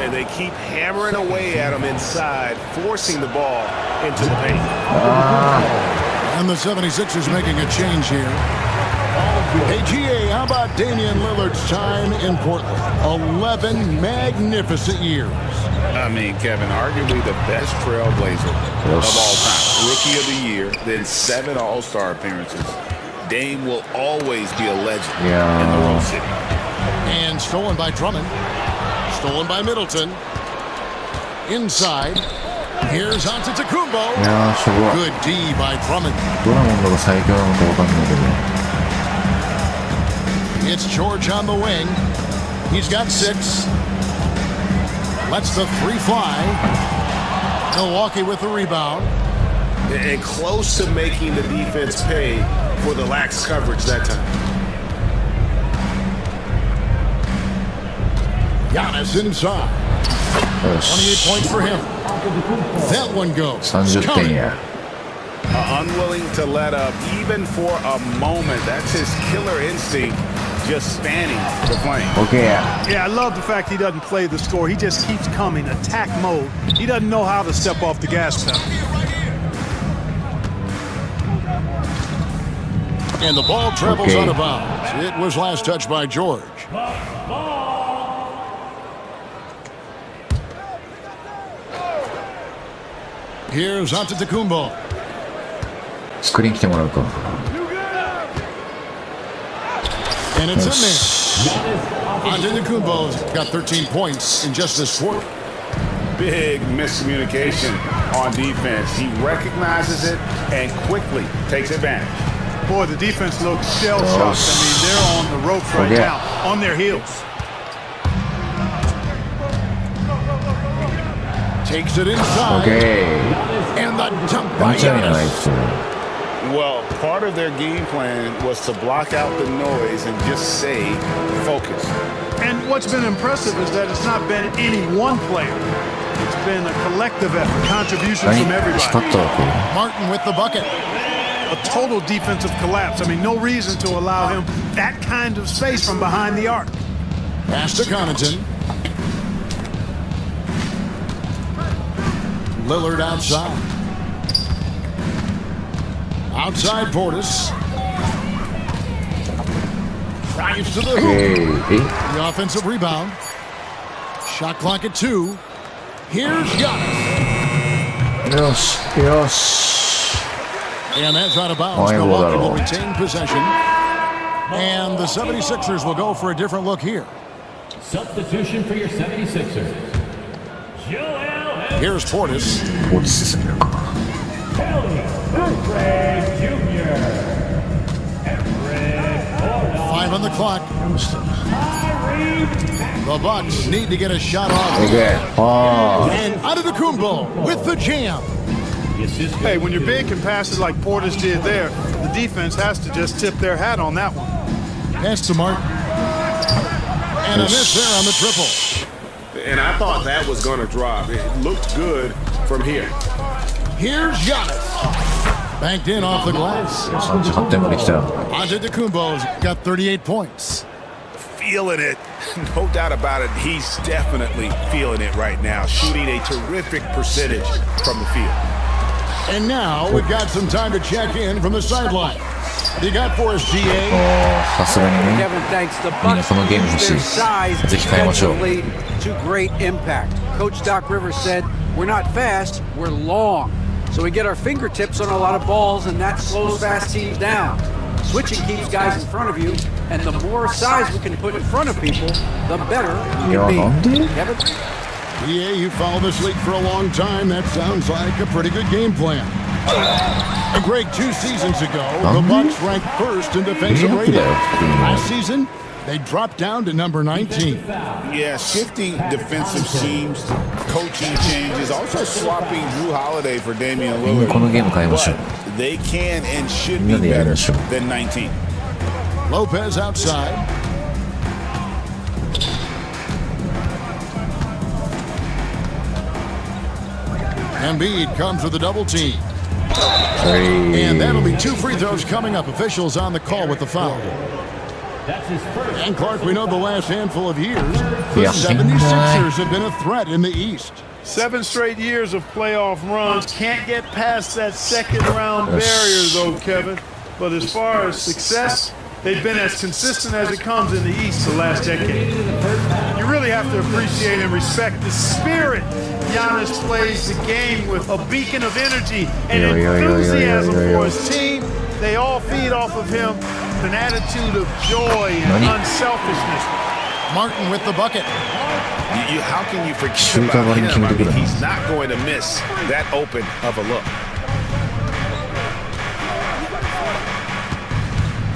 And they keep hammering away at him inside, forcing the ball into the paint. And the 76ers making a change here. Hey, GA, how about Damian Lillard's time in Portland? 11 magnificent years. I mean, Kevin, arguably the best trailblazer of all time. Rookie of the year, then 7 All-Star appearances. Dame will always be a legend in the Rose City. And stolen by Drummond. Stolen by Middleton. Inside. Here's Antetokounmpo. いやー、すごい。 Good D by Drummond. ドラモンドが最強なのかわかんないけど。 It's George on the wing. He's got 6. Lets the 3 fly. Milwaukee with the rebound. And close to making the defense pay for the lax coverage that time. Giannis inside. 28 points for him. That one goes. 30点や。 Unwilling to let up even for a moment. That's his killer instinct, just spanning the flame. OK や。 Yeah, I love the fact he doesn't play the score. He just keeps coming, attack mode. He doesn't know how to step off the gas pedal. And the ball travels out of bounds. It was last touched by George. Here's Antetokounmpo. スクリーン来てもらうか。 And it's in there. Antetokounmpo's got 13 points in just this quarter. Big miscommunication on defense. He recognizes it and quickly takes advantage. Boy, the defense looks shell-shocked. I mean, they're on the ropes right now, on their heels. Takes it inside. OK。 And the dunk by 見ちゃいない Giannis. っすよ。 Well, part of their game plan was to block out the noise and just stay focused. And what's been impressive is that it's not been any one player. It's been a collective effort, contributions 何 from スタ everybody. ットだっけ。 Martin with the bucket. A total defensive collapse. I mean, no reason to allow him that kind of space from behind the arc. Pass to Connaughton. Lillard outside. Outside Portis. Drives to the hoop. The offensive rebound. Shot clock at 2. Here's Giannis. よし、よし。 And that's out of bounds. Oh, Milwaukee will well. retain possession. And the 76ers will go for a different look here. Substitution for your 76ers. Joel Here's Portis. 落ち進めるか。 Oubre Jr. Everett 5 on the clock. The Bucks need to get a shot off. OK。あ And Antetokounmpo with the jam. Hey, when you're big and passes like Portis did there, the defense has to just tip their hat on that one. Pass to Martin. And a miss there on the triple. And I thought that was going to drop. It looked good from here. Here's Giannis. Banked in off the glass. 38点まで来た。 Antetokounmpo's got 38 points. Feeling it. No doubt about it. He's definitely feeling it right now. Shooting a terrific percentage from the field. And now we've got some time to check in from the sideline. You got for us, DA? さすがにね、 Kevin thanks the みんな Bucks このゲーム use 欲しい their size ぜひ変えましょう defensively to great impact. Coach Doc Rivers said, "We're not fast, we're long." So we get our fingertips on a lot of balls, and that slows fast teams down. Switching keeps guys in front of you, and the more size we can put in front of people, the better we can be. Kevin? Yeah, you followed this league for a long time. That sounds like a pretty good game plan. And Greg, 2 seasons ago, the Bucks ranked first in defensive rating. Last season, they dropped down to number 19. Yeah, shifting defensive schemes, coaching changes, also swapping Drew Holiday for Damian みんなこのゲーム変えましょう Lillard. They can and should be better than 19. Lopez outside. Embiid comes with a double team. And that'll be 2 free throws coming up. Officials on the call with the foul. That's his first. And Clark, we know the last handful of years, the 76ers have been a threat in the East. 7 straight years of playoff runs. Can't get past that second round barrier, though, Kevin. But as far as success, they've been as consistent as it comes in the East the last decade. You really have to appreciate and respect the spirit Giannis plays the game with, a beacon of energy and enthusiasm for his team. They all feed off of him, an attitude of joy and unselfishness. Martin with the bucket. How can you forget about him? I mean, he's not going to miss that open of a look.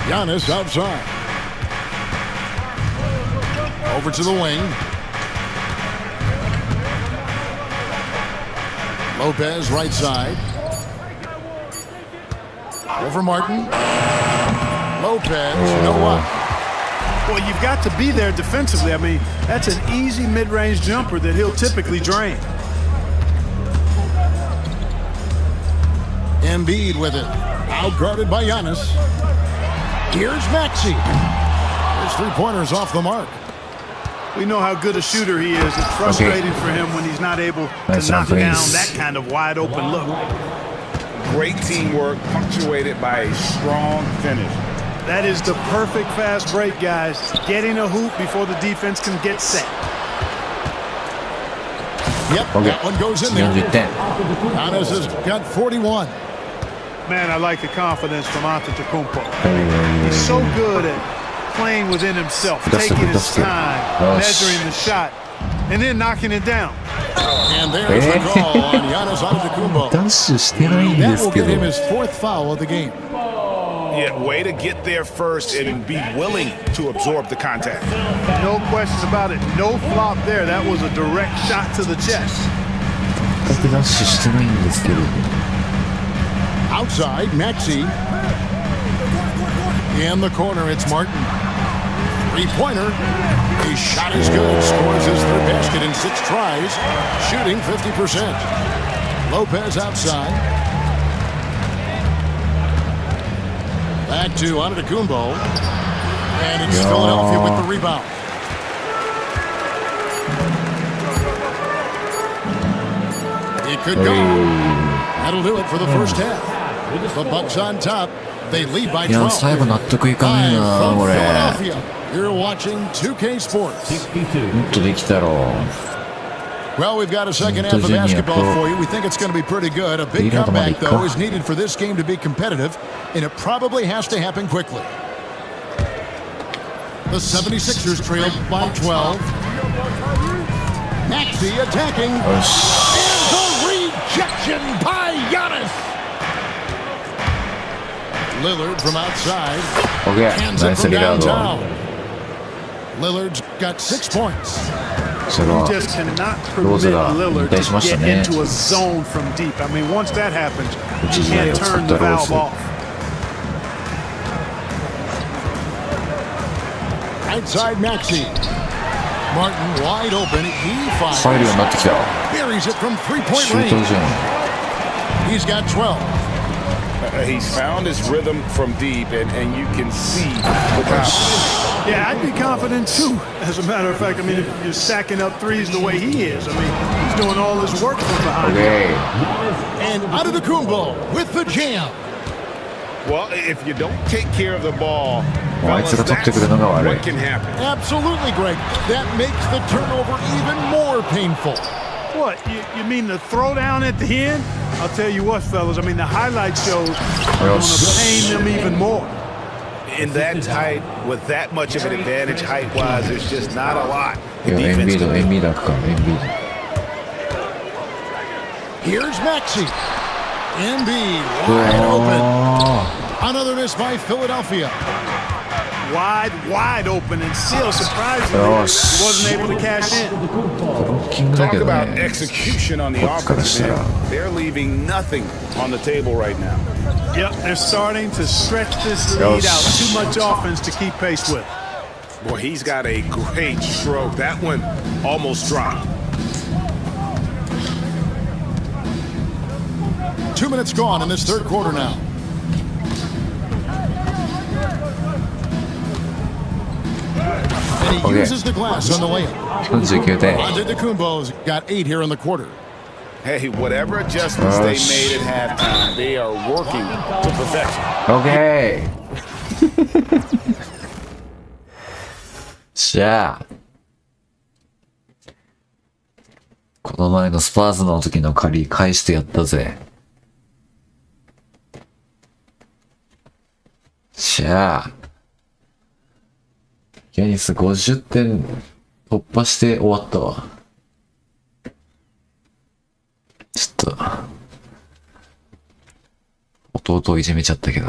Giannis outside. Over to the wing. Lopez right side. Over Martin. Lopez, no up. Well, you've got to be there defensively. I mean, that's an easy mid-range jumper that he'll typically drain. Embiid with it. Outguarded by Giannis. Here's Maxey. His 3-pointers off the mark. We know how good a shooter he is. It's frustrating for him when he's not able to knock down that kind of wide-open look. Great teamwork punctuated by a strong finish. That is the perfect fast break, guys. Getting a hoop before the defense can get set. Yep, that one goes in there. Giannis has got 41. Man, I like the confidence from Antetokounmpo. He's so good at playing within himself, taking his time, measuring the shot, and then knocking it down. And there's the call on Giannis Antetokounmpo. That will get him his 4th foul of the game. Yeah, way to get there first and be willing to absorb the contact. No questions about it. No flop there. That was a direct shot to the chest. Outside, Maxey. In the corner, it's Martin. 3-pointer. His shot is good. Scores his 3rd basket in 6 tries. Shooting 50%. Lopez outside. Back to Antetokounmpo. And it's Philadelphia with the rebound. It could go. That'll do it for the first half. The Bucks on top. They lead by 12. 最後納得いかねえなこれ You're watching 2K Sports. もっとできたろ Well, we've got a second half of basketball for you. We think it's going to be pretty good. A big comeback, though, is needed for this game to be competitive, and it probably has to happen quickly. The 76ers trail by 12. Maxey attacking. And the rejection by Giannis. Lillard from outside. Hands it from downtown. Lillard's got 6 points. You just cannot permit Lillard to get into a zone from deep. I mean, once that happens, you can't turn the valve off. Outside Maxey. Martin wide open. He fires. Buries it from 3-point range. He's got 12. He's found his rhythm from deep, and you can see the confidence. Yeah, I'd be confident too. As a matter of fact, I mean, if you're stacking up threes the way he is, I mean, he's doing all his work from behind. And Antetokounmpo with the jam. Well, if you don't take care of the ball あいつが取ってくるのが悪い。 Absolutely, Greg. That makes the turnover even more painful. What? You mean the throwdown at the end? I'll tell you what, fellas. I mean, the highlight shows are going to pain them even more. In that tight, with that much of an advantage height-wise, there's just not a lot. いや、エンビードか、エンビード。 Here's Maxey. Embiid wide open. Another miss by Philadelphia. Wide open, and still surprisingly, he wasn't able to cash in. Talk about execution on the offense. They're leaving nothing on the table right now. Yep, they're starting to stretch this lead out. Too much offense to keep pace with. Boy, he's got a great stroke. That one almost dropped. 2 minutes gone in this third quarter now. And he uses the glass on the layup. 49点。 Antetokounmpo's got 8 here in the quarter. Hey, whatever adjustments they made at halftime, they are working to perfection. OK じゃあこの前のスパーズの時の借り返してやったぜ。じゃあヤニス50点突破して終わったわ。ちょっと弟をいじめちゃったけど。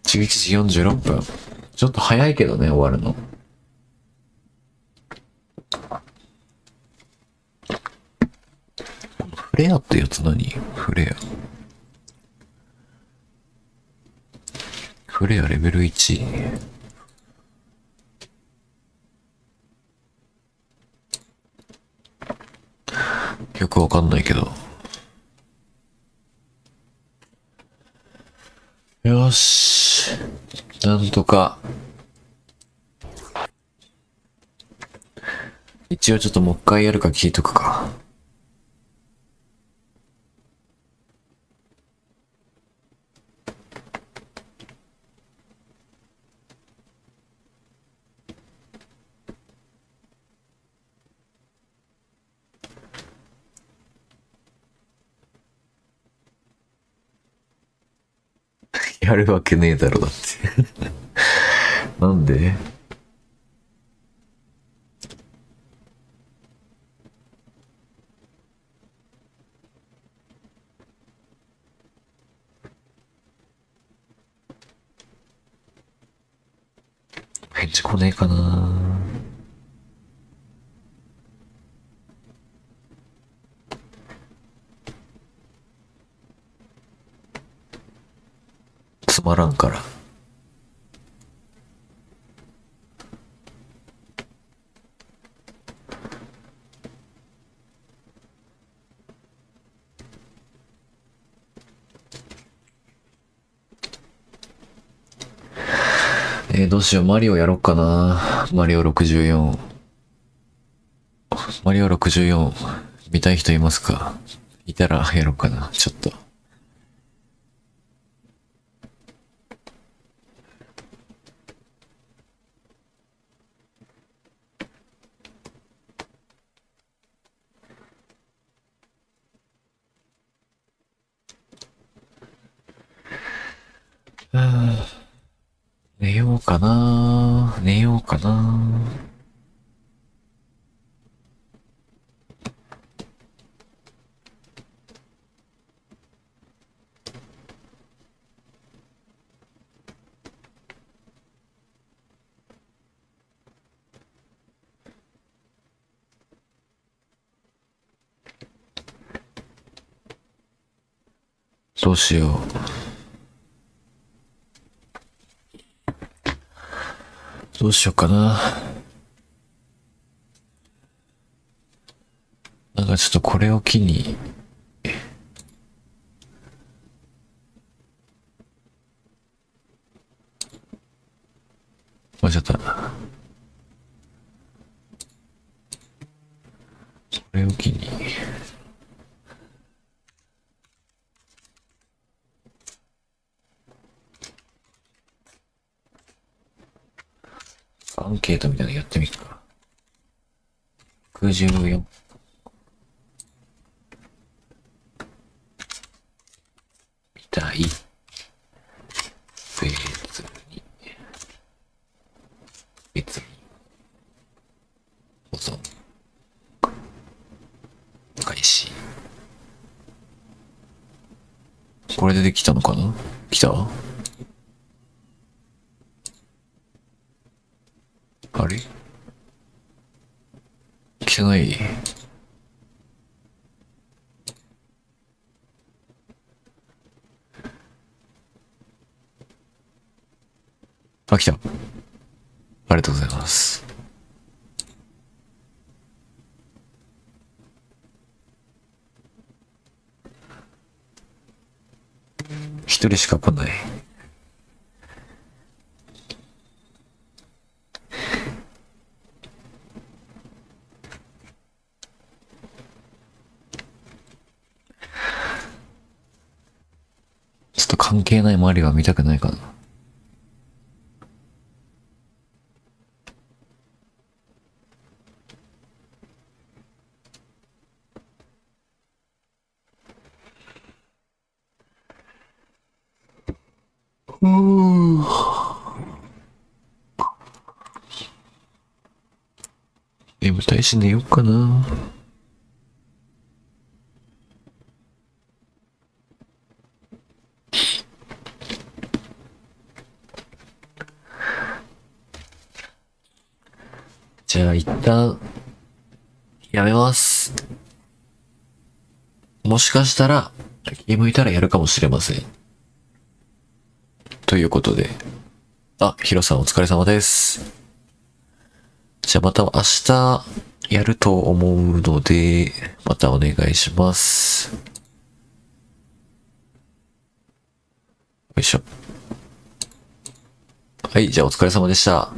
11時46分。ちょっと早いけどね、終わるの。フレアってやつ何？フレア。フレアレベル1。よくわかんないけど。よし。なんとか。一応ちょっともう一回やるか聞いとくか。やるわけねえだろ、だって。なんで？返事来ねえかな。つまらんから。どうしよう、マリオやろっかな。マリオ64。マリオ64見たい人いますか？いたらやろっかな、ちょっと。寝ようかな。寝ようかな。どうしよう。どうしようかな。なんかちょっとこれを機に、間違った。これを機に、アンケートみたいなのやってみっか。64。見たい。別に。保存。開始。これでできたのかな？来た？あれ？来てない？あ、来た。ありがとうございます。一人しか来ない。ちょっと関係ないマリオは見たくないかな。眠たいし寝よっかな。じゃあ一旦やめます。もしかしたら気向いたらやるかもしれません。ということで、あ、ヒロさんお疲れ様です。じゃあまた明日やると思うので、またお願いします。よいしょ。はい、じゃあお疲れ様でした。